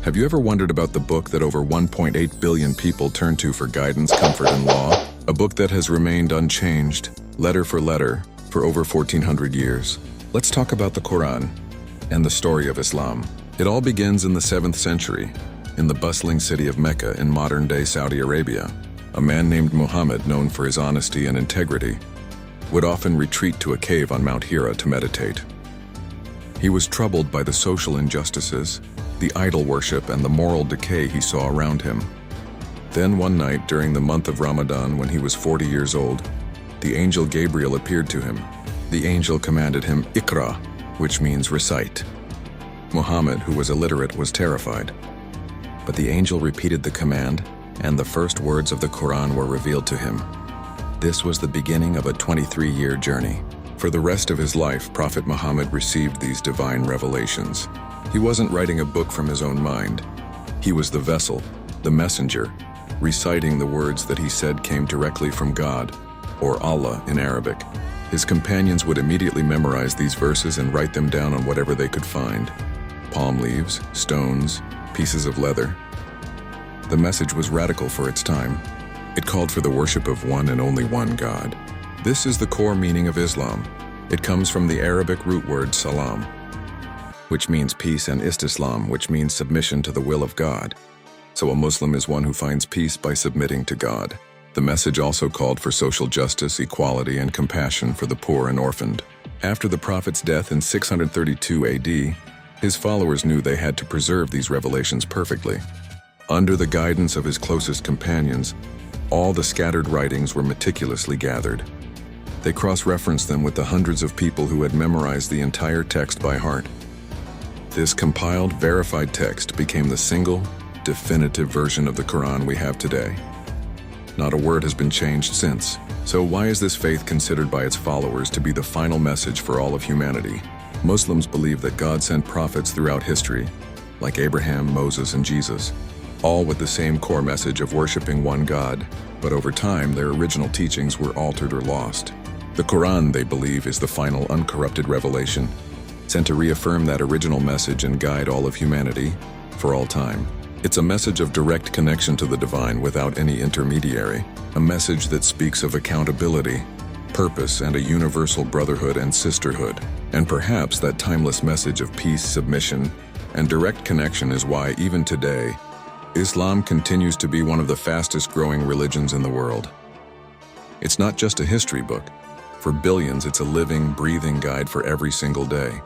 Have you ever wondered about the book that over 1.8 billion people turn to for guidance, comfort, and law? A book that has remained unchanged, letter for letter, for over 1400 years. Let's talk about the Quran and the story of Islam. It all begins in the 7th century, in the bustling city of Mecca in modern-day Saudi Arabia. A man named Muhammad, known for his honesty and integrity, would often retreat to a cave on Mount Hira to meditate. He was troubled by the social injustices, the idol worship, and the moral decay he saw around him. Then one night during the month of Ramadan, when he was 40 years old, the angel Gabriel appeared to him. The angel commanded him, "Iqra," which means recite. Muhammad, who was illiterate, was terrified. But the angel repeated the command, and the first words of the Quran were revealed to him. This was the beginning of a 23-year journey. For the rest of his life, Prophet Muhammad received these divine revelations. He wasn't writing a book from his own mind. He was the vessel, the messenger, reciting the words that he said came directly from God, or Allah in Arabic. His companions would immediately memorize these verses and write them down on whatever they could find: palm leaves, stones, pieces of leather. The message was radical for its time. It called for the worship of one and only one God. This is the core meaning of Islam. It comes from the Arabic root word salam, which means peace, and istislam, which means submission to the will of God. So a Muslim is one who finds peace by submitting to God. The message also called for social justice, equality, and compassion for the poor and orphaned. After the Prophet's death in 632 AD, his followers knew they had to preserve these revelations perfectly. Under the guidance of his closest companions, all the scattered writings were meticulously gathered. They cross-referenced them with the hundreds of people who had memorized the entire text by heart. This compiled, verified text became the single, definitive version of the Quran we have today. Not a word has been changed since. So why is this faith considered by its followers to be the final message for all of humanity? Muslims believe that God sent prophets throughout history, like Abraham, Moses, and Jesus, all with the same core message of worshiping one God, but over time their original teachings were altered or lost. The Quran, they believe, is the final uncorrupted revelation, sent to reaffirm that original message and guide all of humanity for all time. It's a message of direct connection to the divine without any intermediary, a message that speaks of accountability, purpose, and a universal brotherhood and sisterhood. And perhaps that timeless message of peace, submission, and direct connection is why, even today, Islam continues to be one of the fastest growing religions in the world. It's not just a history book. For billions, it's a living, breathing guide for every single day.